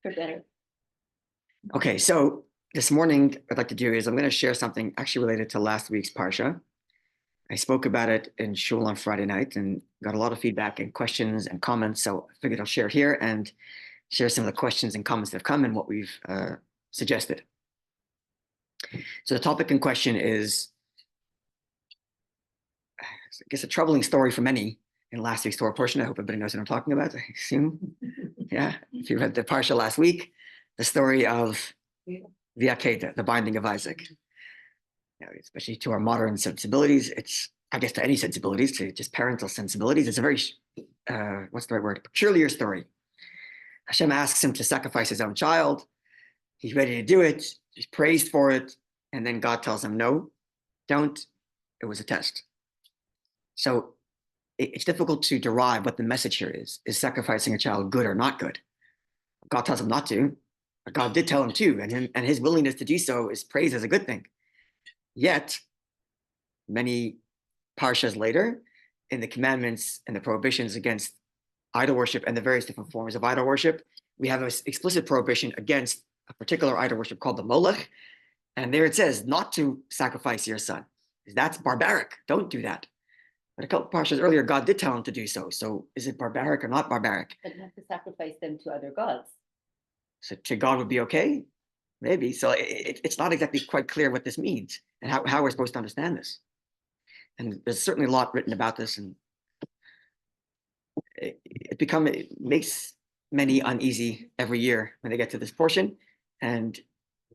For better. Okay, so this morning, what I'd like to do is I'm going to share something actually related to last week's Parsha. I spoke about it in Shul on Friday night and got a lot of feedback and questions and comments. So I figured I'll share here and share some of the questions and comments that have come and what we've suggested. So the topic in question is, I guess, a troubling story for many in last week's Torah portion. I hope everybody knows what I'm talking about, I assume. Yeah, if you read the Parsha last week, the story of the Akedah, the binding of Isaac. Especially to our modern sensibilities, it's, I guess, to any sensibilities, to just parental sensibilities, it's a very, what's the right word, peculiar story. Hashem asks him to sacrifice his own child. He's ready to do it. He's praised for it. And then God tells him, no, don't. It was a test. So it's difficult to derive what the message here is. Is sacrificing a child good or not good? God tells him not to, but God did tell him to, and his willingness to do so is praised as a good thing. Yet, many parshas later, in the commandments and the prohibitions against idol worship and the various different forms of idol worship, we have an explicit prohibition against a particular idol worship called the Molech. And there it says not to sacrifice your son. That's barbaric. Don't do that. But a couple parshas earlier, God did tell him to do so. So is it barbaric or not barbaric? But not to sacrifice them to other gods. So to God would be okay? Maybe. So it's not exactly quite clear what this means and how we're supposed to understand this. And there's certainly a lot written about this, and it makes many uneasy every year when they get to this portion. And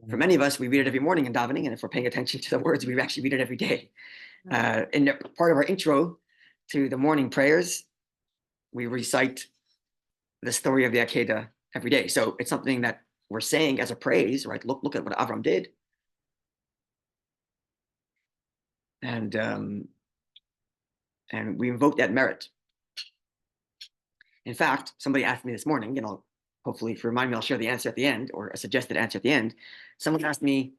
for many of us, we read it every morning in davening, and if we're paying attention to the words, we actually read it every day. In part of our intro to the morning prayers, we recite the story of the Akedah every day. So it's something that we're saying as a praise, right? Look at what Avram did. And we invoke that merit. In fact, somebody asked me this morning, and hopefully if you remind me, I'll share the answer at the end, or a suggested answer at the end. Someone asked me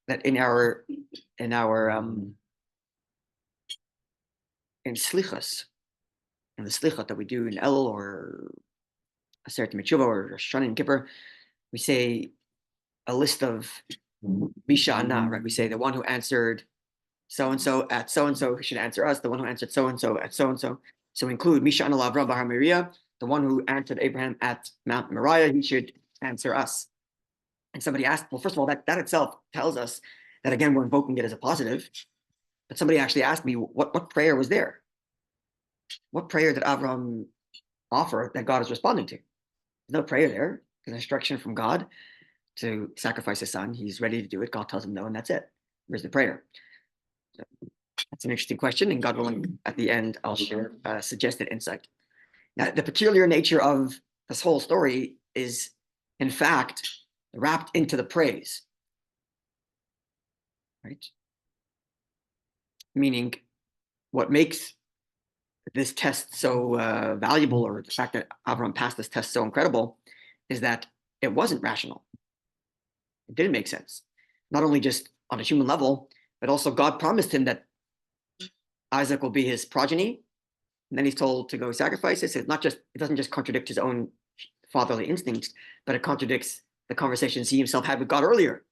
that in slichas, in the slichot that we do in El or Aseret Metshuva or Rosh Hashanah and Kippur, we say a list of Misha Ana, right? We say the one who answered so-and-so at so-and-so should answer us, the one who answered so-and-so at so-and-so. So we include Misha Ana Lavra Bahar Moriah, the one who answered Abraham at Mount Moriah, he should answer us. And somebody asked, well, first of all, that itself tells us that, again, we're invoking it as a positive. But somebody actually asked me, what prayer was there? What prayer did Avram offer that God is responding to? There's no prayer there. There's an instruction from God to sacrifice his son. He's ready to do it. God tells him no, and that's it. Where's the prayer? So that's an interesting question, and God willing, at the end, I'll share a suggested insight. Now, the peculiar nature of this whole story is, in fact, wrapped into the praise, right? Meaning, what makes this test so valuable, or the fact that Avram passed this test so incredible, is that it wasn't rational. It didn't make sense. Not only just on a human level, but also God promised him that Isaac will be his progeny. And then he's told to go sacrifice it. So it doesn't just contradict his own fatherly instincts, but it contradicts the conversations he himself had with God earlier.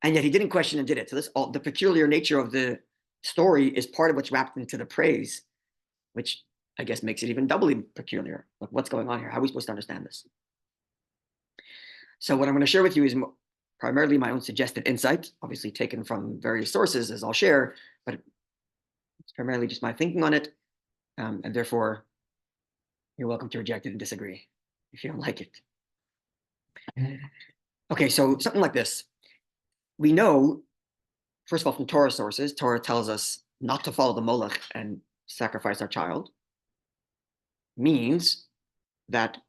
And yet he didn't question and did it. So the peculiar nature of the story is part of what's wrapped into the praise, which I guess makes it even doubly peculiar. Like, what's going on here? How are we supposed to understand this? So what I'm going to share with you is primarily my own suggested insight, obviously taken from various sources, as I'll share, but it's primarily just my thinking on it. And therefore, you're welcome to reject it and disagree if you don't like it. Okay, so something like this. We know, first of all, from Torah sources, Torah tells us not to follow the Molech and sacrifice our child. Means that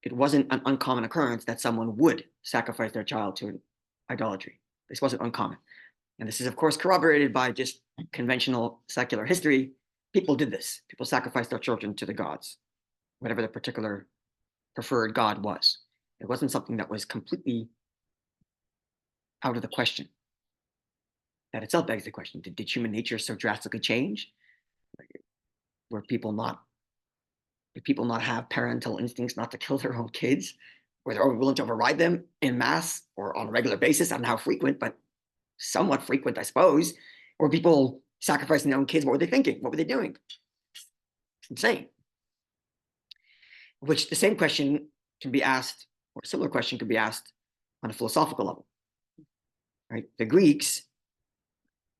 it wasn't an uncommon occurrence that someone would sacrifice their child to idolatry. This wasn't uncommon. And this is, of course, corroborated by just conventional secular history. People did this. People sacrificed their children to the gods, whatever the particular preferred god was. It wasn't something that was completely out of the question. That itself begs the question, did human nature so drastically change? Did people not have parental instincts not to kill their own kids? or they're willing to override them in mass or on a regular basis. I don't know how frequent, but somewhat frequent, I suppose. Or people sacrificing their own kids. What were they thinking? What were they doing? It's insane. Which the same question can be asked, or a similar question could be asked on a philosophical level. Right? The Greeks,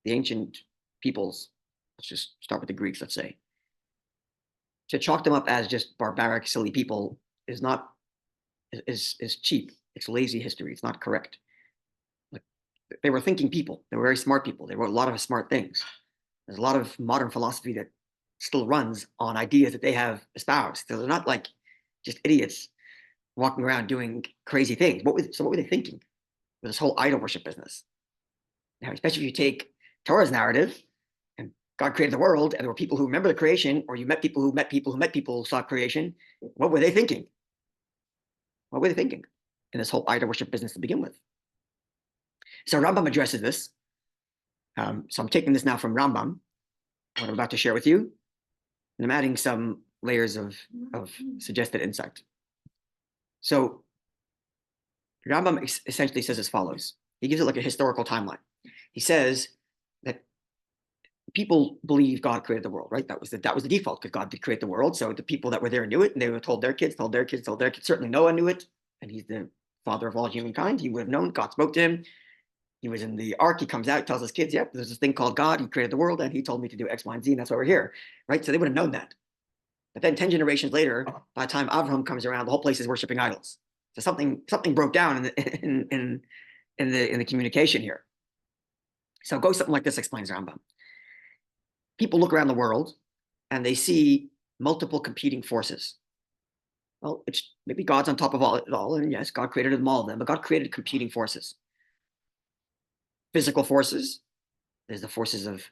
the ancient peoples, let's just start with the Greeks, let's say. To chalk them up as just barbaric, silly people is not is cheap. It's lazy history. It's not correct. Like, they were thinking people. They were very smart people. They wrote a lot of smart things. There's a lot of modern philosophy that still runs on ideas that they have espoused. So they're not like just idiots walking around doing crazy things. What were they thinking with this whole idol worship business? Now, especially if you take Torah's narrative and God created the world, and there were people who remember the creation, or you met people who met people who met people who saw creation. What were they thinking? What were they thinking in this whole idol worship business to begin with? So Rambam addresses this. So I'm taking this now from Rambam, what I'm about to share with you, and I'm adding some layers of suggested insight. So Rambam essentially says as follows. He gives it like a historical timeline. He says that people believe God created the world, right? That was the default, because God did create the world. So the people that were there knew it, and they were told their kids, told their kids, told their kids. Certainly Noah knew it, and he's the father of all humankind. He would have known. God spoke to him. He was in the ark. He comes out, tells his kids, yep, there's this thing called God. He created the world, and he told me to do X, Y, and Z, and that's why we're here, right? So they would have known that. But then 10 generations later, by the time Abraham comes around, the whole place is worshiping idols. So something broke down in the communication here. So go something like this, explains Rambam. People look around the world and they see multiple competing forces. Well, it's maybe God's on top of it all, and yes, God created them, all of them, but God created competing forces. Physical forces. There's the forces of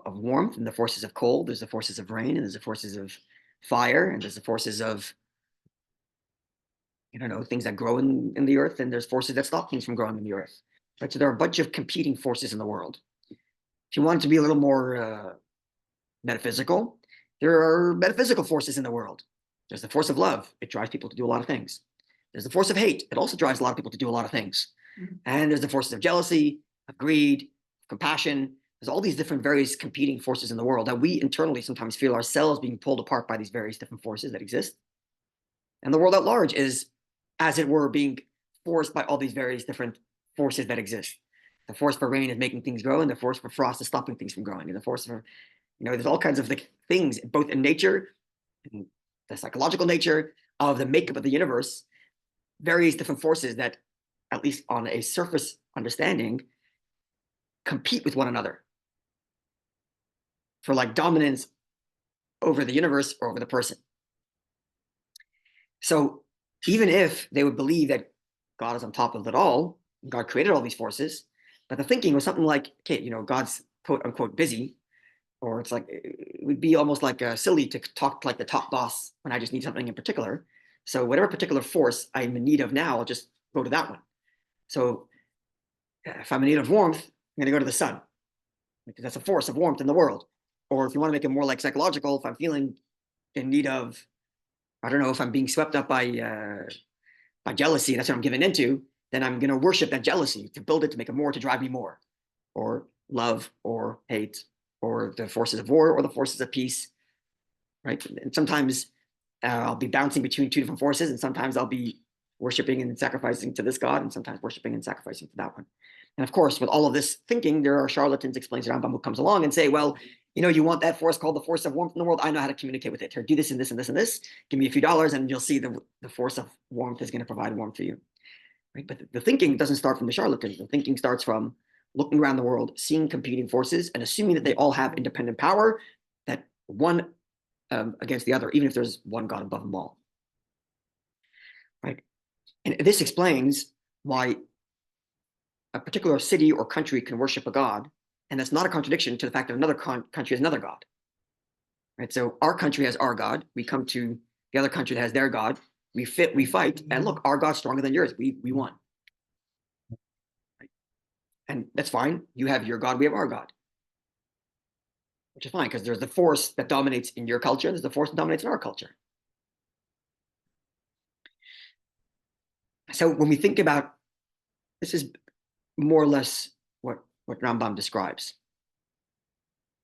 warmth, and the forces of cold. There's the forces of rain, and there's the forces of fire, and there's the forces of, things that grow in the earth, and there's forces that stop things from growing in the earth. Right? So there are a bunch of competing forces in the world. If you want it to be a little more metaphysical, there are metaphysical forces in the world. There's the force of love. It drives people to do a lot of things. There's the force of hate. It also drives a lot of people to do a lot of things. Mm-hmm. And there's the forces of jealousy, of greed, compassion. There's all these different various competing forces in the world that we internally sometimes feel ourselves being pulled apart by these various different forces that exist. And the world at large is, as it were, being forced by all these various different forces that exist. The force for rain is making things grow, and the force for frost is stopping things from growing. And the force for, there's all kinds of things, both in nature, and the psychological nature of the makeup of the universe, various different forces that, at least on a surface understanding, compete with one another for like dominance over the universe or over the person. So even if they would believe that God is on top of it all, God created all these forces, but the thinking was something like, okay, God's quote unquote busy, or it's like, it would be almost like silly to talk like the top boss when I just need something in particular. So whatever particular force I'm in need of now, I'll just go to that one. So if I'm in need of warmth, I'm going to go to the sun, because that's a force of warmth in the world. Or if you want to make it more like psychological, if I'm feeling in need of, I don't know, if I'm being swept up by jealousy, that's what I'm giving into, then I'm going to worship that jealousy, to build it, to make it more, to drive me more. Or love, or hate, or the forces of war, or the forces of peace, right? And sometimes I'll be bouncing between two different forces, and sometimes I'll be worshiping and sacrificing to this God, and sometimes worshiping and sacrificing to that one. And of course, with all of this thinking, there are charlatans, explains Rambam, who comes along and say, well, you want that force called the force of warmth in the world? I know how to communicate with it. Here, do this and this and this and this. Give me a few dollars, and you'll see the force of warmth is going to provide warmth for you. Right? But the thinking doesn't start from the charlatans. The thinking starts from looking around the world, seeing competing forces, and assuming that they all have independent power, that one against the other, even if there's one God above them all. Right? And this explains why a particular city or country can worship a God, and that's not a contradiction to the fact that another country has another God. Right? So our country has our God. We come to the other country that has their God. We fight, and look, our God's stronger than yours. We won. Right? And that's fine. You have your God, we have our God. Which is fine, because there's the force that dominates in your culture, and there's the force that dominates in our culture. So when we think about, this is more or less what Rambam describes,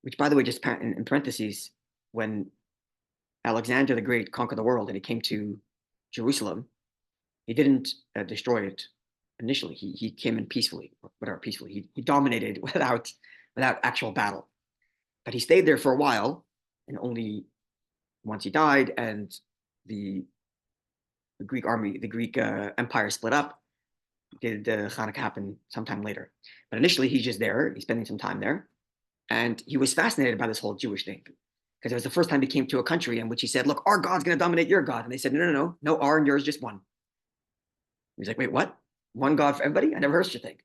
which, by the way, just in parentheses, when Alexander the Great conquered the world and he came to Jerusalem, he didn't destroy it initially. He came in peacefully, whatever peacefully. He dominated without actual battle, but he stayed there for a while, and only once he died and the Greek army, the Greek empire split up, did Hanukkah happen sometime later. But initially, he's just there. He's spending some time there, and he was fascinated by this whole Jewish thing because it was the first time he came to a country in which he said, "Look, our God's going to dominate your God," and they said, "No, our and yours just one." He's like, "Wait, what? One God for everybody? I never heard such a thing."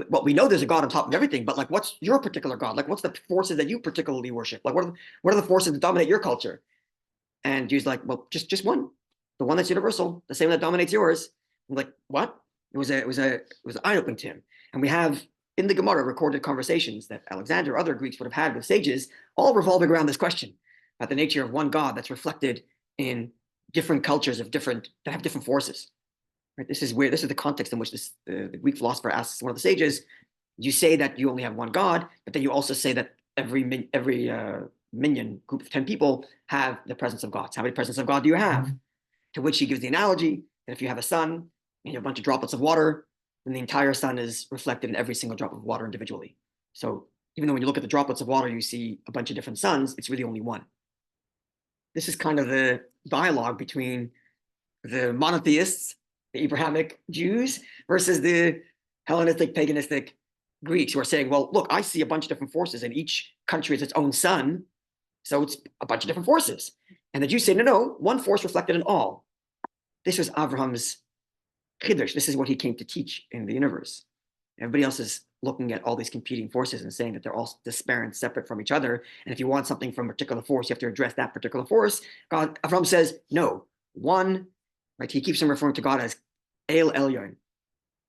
Well, we know there's a God on top of everything, but like, what's your particular God? Like, what's the forces that you particularly worship? Like, what are the forces that dominate your culture? And Jews like, well, just one, the one that's universal, the same that dominates yours. I'm like, what? It was an eye-opening to him. And we have in the Gemara recorded conversations that Alexander or other Greeks would have had with sages, all revolving around this question about the nature of one God that's reflected in different cultures that have different forces. Right? This is the context in which the Greek philosopher asks one of the sages, you say that you only have one God, but then you also say that every minion group of 10 people have the presence of God. So how many presence of God do you have? To which he gives the analogy that if you have a sun and you have a bunch of droplets of water, then the entire sun is reflected in every single drop of water individually. So even though when you look at the droplets of water, you see a bunch of different suns, it's really only one. This is kind of the dialogue between the monotheists, the Abrahamic Jews, versus the Hellenistic, paganistic Greeks who are saying, well, look, I see a bunch of different forces and each country has its own sun. So it's a bunch of different forces. And the Jews say, no, one force reflected in all. This was Abraham's chiddush. This is what he came to teach in the universe. Everybody else is looking at all these competing forces and saying that they're all disparate, separate from each other. And if you want something from a particular force, you have to address that particular force. Abraham says, no, one, right? He keeps on referring to God as El Elyon,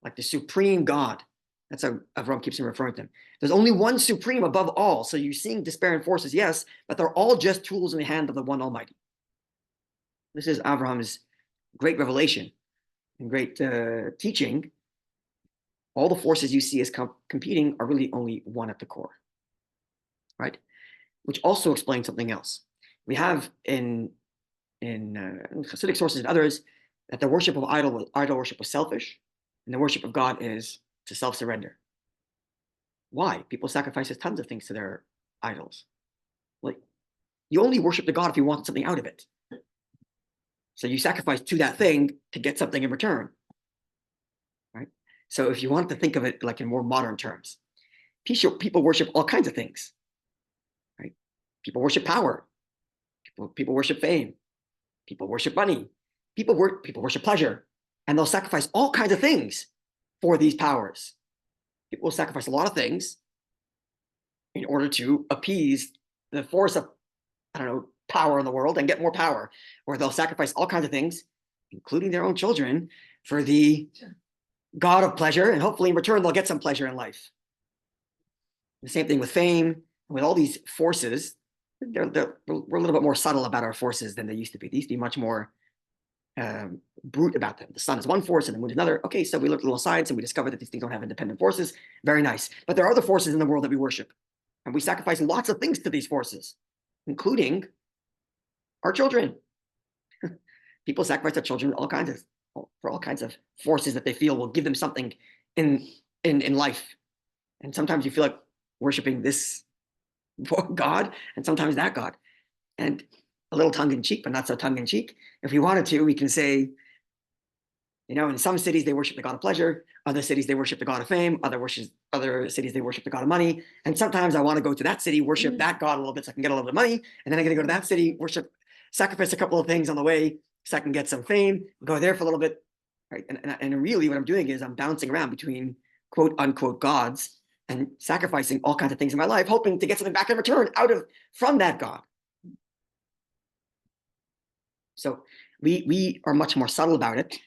like the supreme God. That's how Avram keeps on referring to him. There's only one supreme above all. So you're seeing disparate forces, yes, but they're all just tools in the hand of the one Almighty. This is Avram's great revelation and great teaching. All the forces you see as competing are really only one at the core, right? Which also explains something else. We have in Hasidic sources and others that the worship of idol worship was selfish, and the worship of God is to self-surrender. Why? People sacrifice tons of things to their idols. Like, you only worship the God if you want something out of it. So you sacrifice to that thing to get something in return, right? So if you want to think of it like in more modern terms, people worship all kinds of things, right? People worship power. People worship fame. People worship money. People worship pleasure. And they'll sacrifice all kinds of things for these powers. People will sacrifice a lot of things in order to appease the force of, power in the world and get more power. Or they'll sacrifice all kinds of things, including their own children, for the God of pleasure. And hopefully in return, they'll get some pleasure in life. The same thing with fame, with all these forces. We're a little bit more subtle about our forces than they used to be. They used to be much more brute about them. The sun is one force and the moon is another. Okay, so we looked a little science and we discovered that these things don't have independent forces. Very nice. But there are other forces in the world that we worship. And we sacrifice lots of things to these forces, including our children. People sacrifice their children for all kinds of forces that they feel will give them something in life. And sometimes you feel like worshiping this God and sometimes that God. And a little tongue-in-cheek, but not so tongue-in-cheek. If we wanted to, we can say, in some cities they worship the God of pleasure, other cities they worship the God of fame, other cities they worship the God of money. And sometimes I want to go to that city, worship that God a little bit so I can get a little bit of money, and then I'm going to go to that city, sacrifice a couple of things on the way so I can get some fame, go there for a little bit, right? And really what I'm doing is I'm bouncing around between quote unquote gods and sacrificing all kinds of things in my life, hoping to get something back in return from that God. So we are much more subtle about it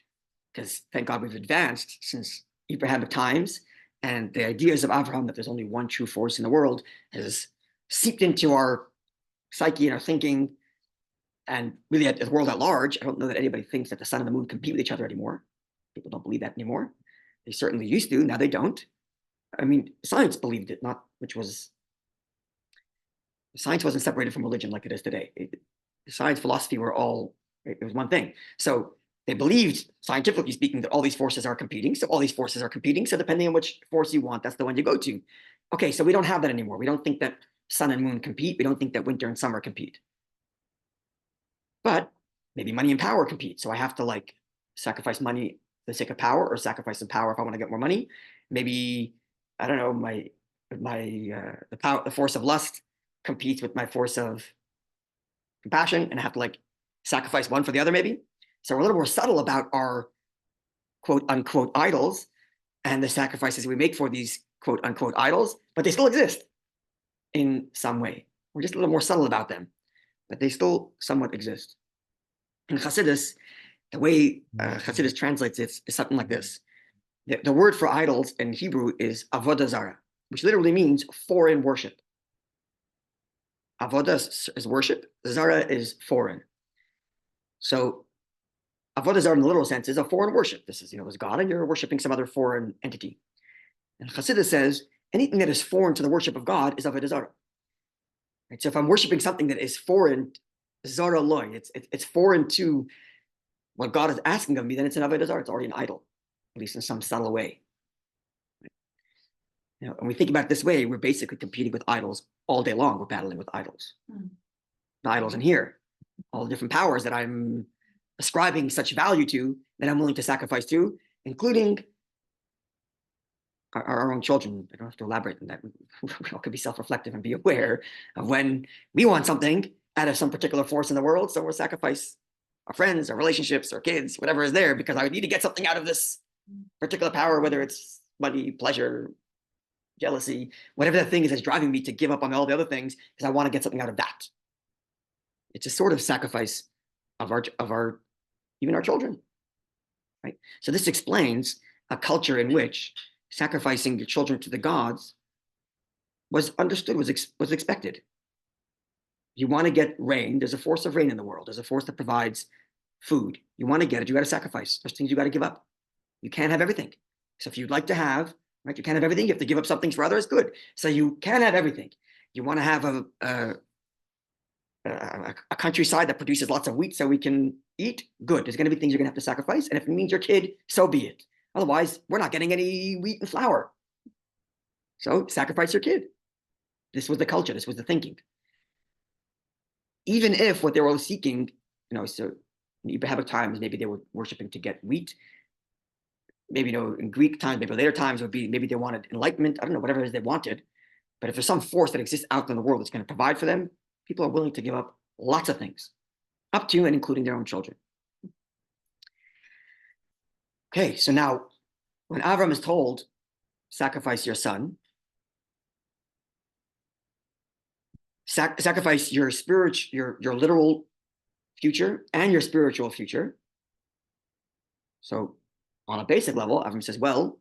because thank God we've advanced since Abrahamic times, and the ideas of Abraham that there's only one true force in the world has seeped into our psyche and our thinking, and really at the world at large. I don't know that anybody thinks that the sun and the moon compete with each other anymore. People don't believe that anymore. They certainly used to. Now they don't. I mean, science believed it, science wasn't separated from religion like it is today. Science, philosophy were all, it was one thing. So they believed, scientifically speaking, that all these forces are competing. So all these forces are competing. So depending on which force you want, that's the one you go to. Okay, so we don't have that anymore. We don't think that sun and moon compete. We don't think that winter and summer compete. But maybe money and power compete. So I have to like sacrifice money for the sake of power, or sacrifice some power if I want to get more money. Maybe, I don't know, the force of lust competes with my force of compassion, and I have to like sacrifice one for the other, maybe. So we're a little more subtle about our quote unquote idols and the sacrifices we make for these quote unquote idols, but they still exist in some way. We're just a little more subtle about them, but they still somewhat exist. In Hasidus, the way Hasidus translates it is something like this. The word for idols in Hebrew is avodah zarah, which literally means foreign worship. Avodah is worship, Zara is foreign. So Avodah Zarah in the literal sense is a foreign worship. This is, is God, and you're worshiping some other foreign entity. And Chassidus says anything that is foreign to the worship of God is Avodah Zarah. Right? So if I'm worshiping something that is foreign, Zara loy, it's foreign to what God is asking of me, then it's an Avodah Zarah. It's already an idol, at least in some subtle way. And we think about it this way, we're basically competing with idols all day long. We're battling with idols. The idols in here, all the different powers that I'm ascribing such value to, that I'm willing to sacrifice to, including our own children. I don't have to elaborate on that. We all could be self-reflective and be aware of when we want something out of some particular force in the world, so we'll sacrifice our friends, our relationships, our kids, whatever is there, because I would need to get something out of this particular power, whether it's money, pleasure, jealousy, whatever that thing is that's driving me to give up on all the other things, because I want to get something out of that. It's a sort of sacrifice of our even our children, right? So this explains a culture in which sacrificing your children to the gods was understood, was expected. You want to get rain, there's a force of rain in the world, there's a force that provides food. You want to get it, you got to sacrifice. There's things you got to give up. You can't have everything. So if you'd like to have, right, you can't have everything, you have to give up some things for others, good. So you can't have everything. You want to have a countryside that produces lots of wheat so we can eat, good. There's going to be things you're going to have to sacrifice, and if it means your kid, so be it. Otherwise, we're not getting any wheat and flour. So sacrifice your kid. This was the culture, this was the thinking. Even if what they were seeking, so in Abrahamic times, maybe they were worshiping to get wheat. Maybe, in Greek times, maybe later times would be, maybe they wanted enlightenment. I don't know, whatever it is they wanted. But if there's some force that exists out in the world that's going to provide for them, people are willing to give up lots of things, up to and including their own children. Okay, so now when Avram is told, sacrifice your son, sacrifice your your literal future and your spiritual future. So on a basic level, Avram says, well,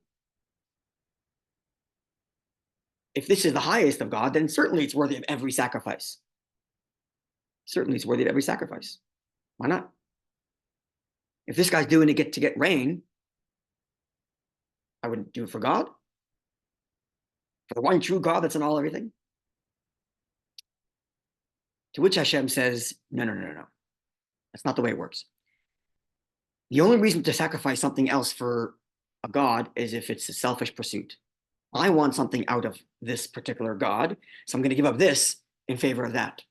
if this is the highest of God, then certainly it's worthy of every sacrifice. Certainly it's worthy of every sacrifice. Why not? If this guy's doing it to get rain, I wouldn't do it for God. For the one true God that's in all everything. To which Hashem says, no. That's not the way it works. The only reason to sacrifice something else for a God is if it's a selfish pursuit. I want something out of this particular God, so I'm going to give up this in favor of that.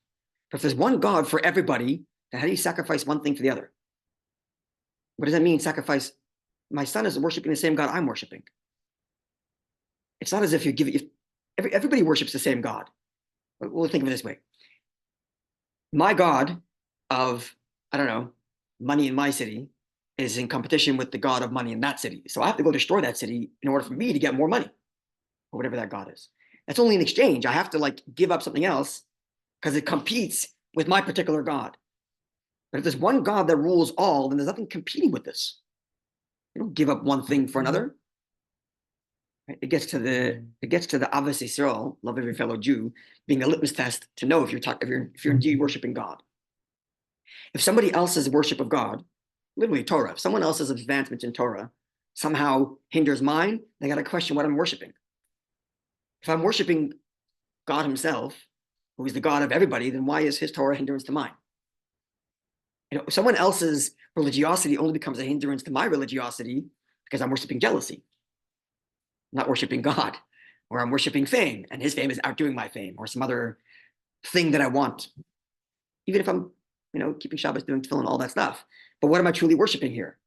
But if there's one God for everybody, then how do you sacrifice one thing for the other? What does that mean, sacrifice? My son is worshiping the same God I'm worshiping. It's not as if everybody worships the same God. We'll think of it this way. My God of, I don't know, money in my city is in competition with the God of money in that city. So I have to go destroy that city in order for me to get more money, or whatever that God is. That's only an exchange. I have to give up something else because it competes with my particular God. But if there's one God that rules all, then there's nothing competing with this. You don't give up one thing for another. It gets to the Avos Yisrael, love every fellow Jew, being a litmus test to know if you're indeed worshiping God. If somebody else's worship of God, literally Torah, if someone else's advancement in Torah somehow hinders mine, I got to question what I'm worshiping. If I'm worshiping God himself, who is the God of everybody, then why is his Torah a hindrance to mine? Someone else's religiosity only becomes a hindrance to my religiosity because I'm worshiping jealousy, not worshiping God, or I'm worshiping fame, and his fame is outdoing my fame, or some other thing that I want. Even if I'm, keeping Shabbos, doing tefillin, all that stuff. But what am I truly worshiping here?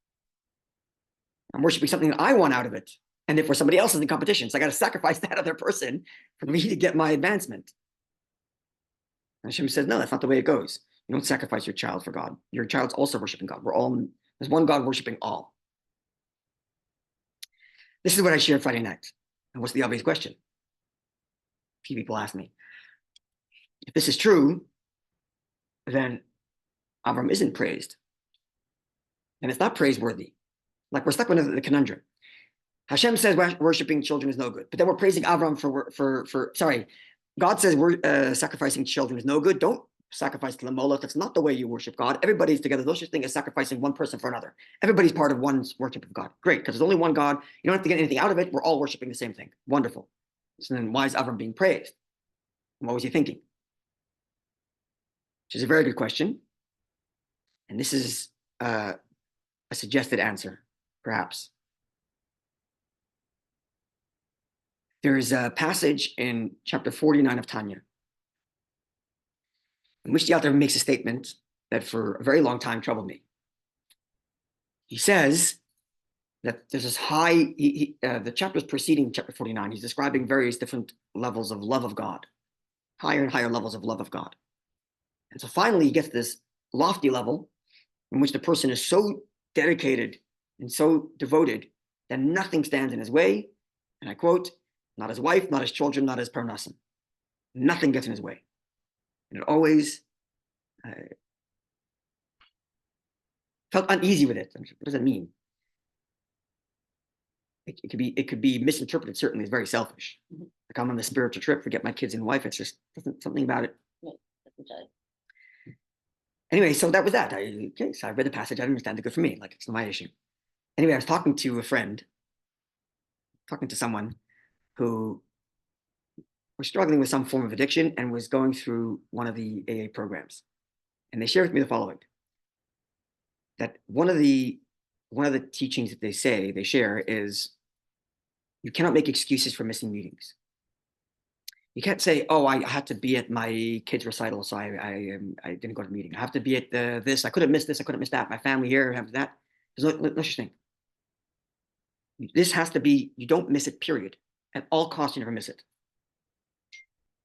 I'm worshiping something that I want out of it. And therefore somebody else is in competition. So I got to sacrifice that other person for me to get my advancement. And Hashem says, no, that's not the way it goes. You don't sacrifice your child for God. Your child's also worshiping God. There's one God worshiping all. This is what I shared Friday night. And what's the obvious question? A few people ask me, if this is true, then Avram isn't praised. And it's not praiseworthy. Like we're stuck with the conundrum. Hashem says worshiping children is no good, but then we're praising Avram sorry, God says we're sacrificing children is no good. Don't sacrifice to the Moloch. That's not the way you worship God. Everybody's together. No such thing as sacrificing one person for another. Everybody's part of one's worship of God. Great, because there's only one God. You don't have to get anything out of it. We're all worshiping the same thing. Wonderful. So then why is Avram being praised? And what was he thinking? Which is a very good question. And this is a suggested answer, perhaps. There is a passage in chapter 49 of Tanya in which the author makes a statement that for a very long time troubled me. He says that there's this the chapters preceding chapter 49, he's describing various different levels of love of God, higher and higher levels of love of God. And so finally he gets this lofty level in which the person is so dedicated and so devoted that nothing stands in his way. And I quote, not his wife, not his children, not his parnasim. Nothing gets in his way. And it always felt uneasy with it. What does that mean? It could be misinterpreted, certainly, as very selfish. Mm-hmm. Like I'm on the spiritual trip, forget my kids and wife. It's just something about it. Anyway, so that was that. So I read the passage. I didn't understand it. Good for me. Like it's not my issue. Anyway, I was talking to a friend, talking to someone who was struggling with some form of addiction and was going through one of the AA programs. And they shared with me the following, that one of the teachings that they share is you cannot make excuses for missing meetings. You can't say, oh, I had to be at my kid's recital, so I didn't go to the meeting. I have to be at this. I could have missed this. I could have missed that. My family here have that. There's no such thing. This has to be, you don't miss it, period. At all costs, you never miss it.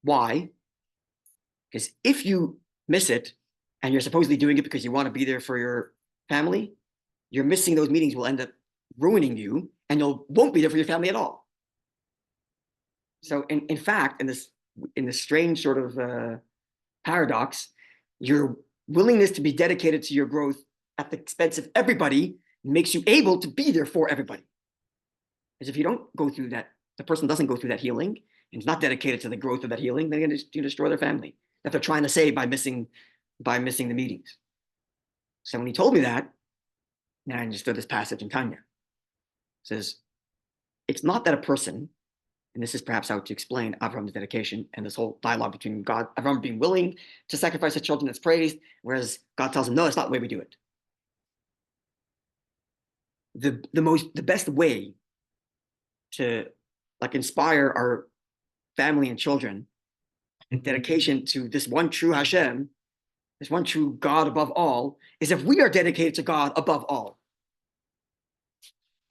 Why? Because if you miss it, and you're supposedly doing it because you want to be there for your family, you're missing those meetings will end up ruining you, and you won't be there for your family at all. So in fact, in this strange sort of paradox, your willingness to be dedicated to your growth at the expense of everybody makes you able to be there for everybody. Because if you don't go through that, the person doesn't go through that healing and is not dedicated to the growth of that healing, they're going to destroy their family that they're trying to save by missing the meetings. So when he told me that, then I understood this passage in Tanya. It says, it's not that a person, and this is perhaps how to explain Avram's dedication and this whole dialogue between God, Avram being willing to sacrifice his children that's praised, whereas God tells him, no, that's not the way we do it. The best way to inspire our family and children in dedication to this one true Hashem, this one true God above all, is if we are dedicated to God above all,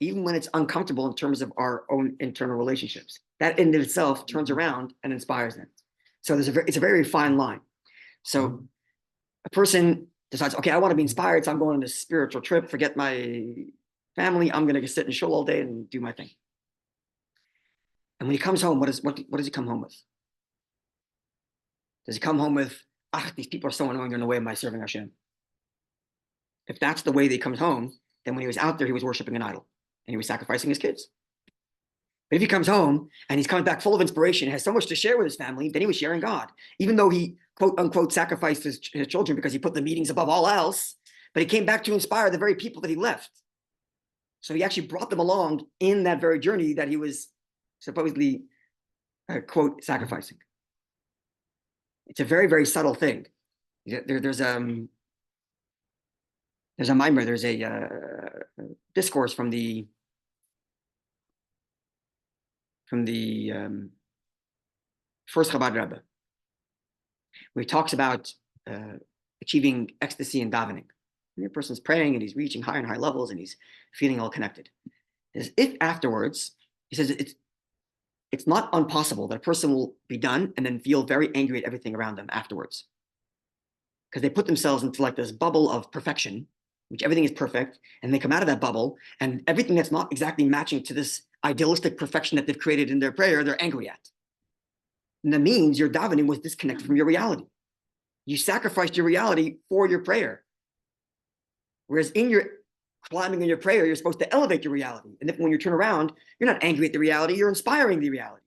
even when it's uncomfortable in terms of our own internal relationships. That in itself turns around and inspires them. So it's a very fine line. So a person decides, okay, I want to be inspired, so I'm going on this spiritual trip, forget my family, I'm going to sit in shul all day and do my thing. And when he comes home, what does he come home with? Does he come home with, these people are so annoying, they're in the way of my serving Hashem? If that's the way that he comes home, then when he was out there, he was worshiping an idol and he was sacrificing his kids. But if he comes home and he's coming back full of inspiration, has so much to share with his family, then he was sharing God. Even though he, quote unquote, sacrificed his children because he put the meetings above all else, but he came back to inspire the very people that he left. So he actually brought them along in that very journey that he was supposedly, quote, sacrificing. It's a very, very subtle thing. There's a mimer, there's a discourse from the first Chabad Rebbe, where he talks about achieving ecstasy in davening. And the person's praying and he's reaching higher and higher levels and he's feeling all connected. If afterwards, he says it's not impossible that a person will be done and then feel very angry at everything around them afterwards. Because they put themselves into like this bubble of perfection, which everything is perfect, and they come out of that bubble, and everything that's not exactly matching to this idealistic perfection that they've created in their prayer, they're angry at. And that means your davening was disconnected from your reality. You sacrificed your reality for your prayer. Whereas in your climbing in your prayer, you're supposed to elevate your reality. And then when you turn around, you're not angry at the reality, you're inspiring the reality.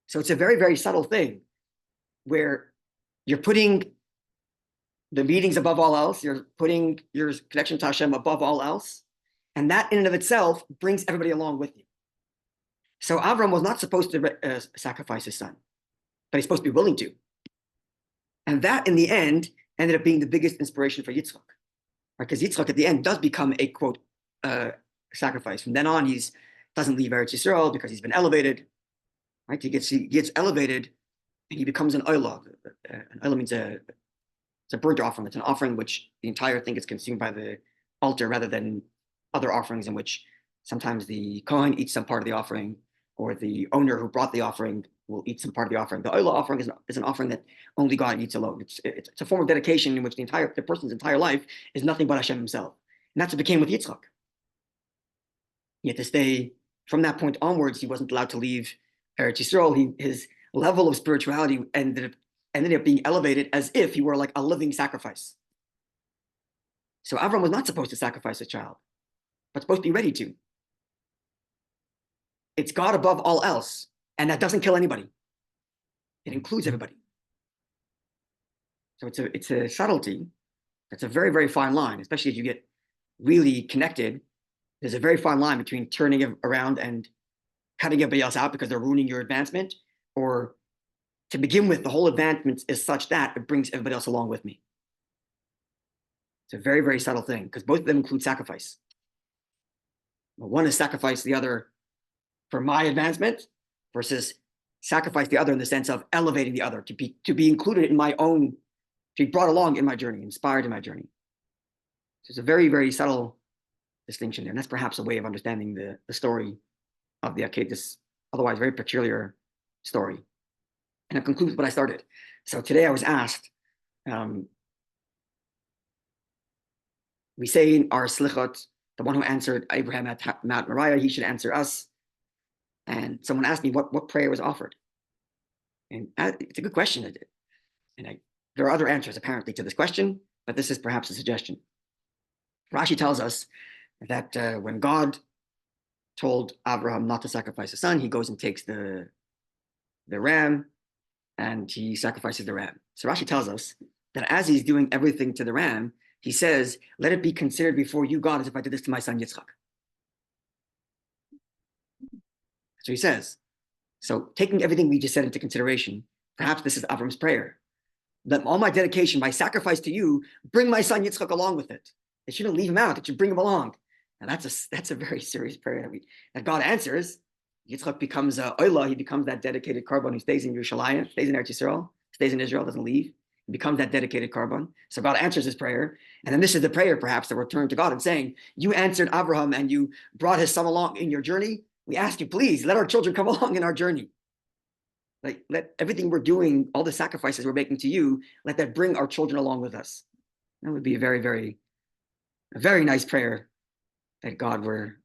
So it's a very, very subtle thing where you're putting the meetings above all else, you're putting your connection to Hashem above all else. And that in and of itself brings everybody along with you. So Avram was not supposed to sacrifice his son, but he's supposed to be willing to. And that in the end ended up being the biggest inspiration for Yitzchak. Because Yitzchak at the end does become a, quote, sacrifice. From then on, he doesn't leave Eretz Yisrael because he's been elevated. Right? He gets elevated and he becomes an olah. An olah means it's a burnt offering. It's an offering which the entire thing is consumed by the altar rather than other offerings in which sometimes the Kohen eats some part of the offering or the owner who brought the offering will eat some part of the offering. The olah offering is an offering that only God eats alone. It's a form of dedication in which the person's entire life is nothing but Hashem himself. And that's what became with Yitzchak. He had to stay, from that point onwards, he wasn't allowed to leave Eretz Yisrael. His level of spirituality ended up being elevated as if he were like a living sacrifice. So Avram was not supposed to sacrifice a child, but supposed to be ready to. It's God above all else. And that doesn't kill anybody. It includes everybody. So it's a subtlety. That's a very, very fine line, especially as you get really connected. There's a very fine line between turning it around and cutting everybody else out because they're ruining your advancement, or to begin with, the whole advancement is such that it brings everybody else along with me. It's a very, very subtle thing because both of them include sacrifice. One is sacrifice the other for my advancement versus sacrifice the other in the sense of elevating the other, to be included in my own, to be brought along in my journey, inspired in my journey. So it's a very, very subtle distinction there. And that's perhaps a way of understanding the story of the Akedah, this otherwise very peculiar story. And it concludes what I started. So today I was asked, we say in our slichot, the one who answered Abraham at Mount Moriah, he should answer us. And someone asked me what prayer was offered. And it's a good question. And there are other answers apparently to this question, but this is perhaps a suggestion. Rashi tells us that when God told Abraham not to sacrifice his son, he goes and takes the ram and he sacrifices the ram. So Rashi tells us that as he's doing everything to the ram, he says, let it be considered before you, God, as if I did this to my son Yitzchak. So he says, so taking everything we just said into consideration, perhaps this is Avram's prayer. Let all my dedication, my sacrifice to you, bring my son Yitzchak along with it. It shouldn't leave him out, it should bring him along. And that's a very serious prayer that God answers. Yitzchak becomes olah, he becomes that dedicated carbon who stays in Yerushalayim, stays in Eretz Yisrael, stays in Israel, doesn't leave. He becomes that dedicated carbon. So God answers his prayer. And then this is the prayer perhaps that we're turning to God and saying, you answered Abraham and you brought his son along in your journey. We ask you, please, let our children come along in our journey. Like, let everything we're doing, all the sacrifices we're making to you, let that bring our children along with us. That would be a very nice prayer that God were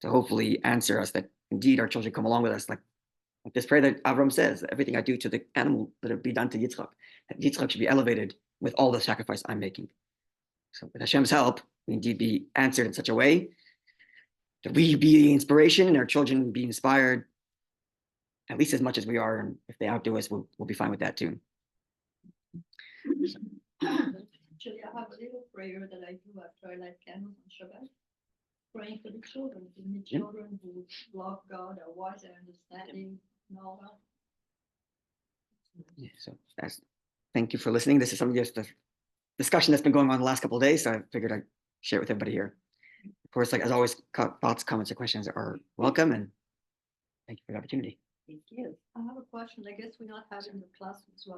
to hopefully answer us, that indeed our children come along with us. Like this prayer that Avram says, everything I do to the animal, let it be done to Yitzchak. That Yitzchak should be elevated with all the sacrifice I'm making. So with Hashem's help, we indeed be answered in such a way that we be the inspiration and our children be inspired at least as much as we are. And if they outdo us, we'll be fine with that too. Actually, I have a little prayer that I do after I light candles on Shabbat. children, you need Yeah. children who love God, are wise and understanding and all that. Yeah, so that's, thank you for listening. This is some of just the discussion that's been going on the last couple of days, so I figured I'd share it with everybody here. Of course, like as always, thoughts, comments, or questions are welcome, and thank you for the opportunity. Thank you. I have a question. I guess we're not having the class, so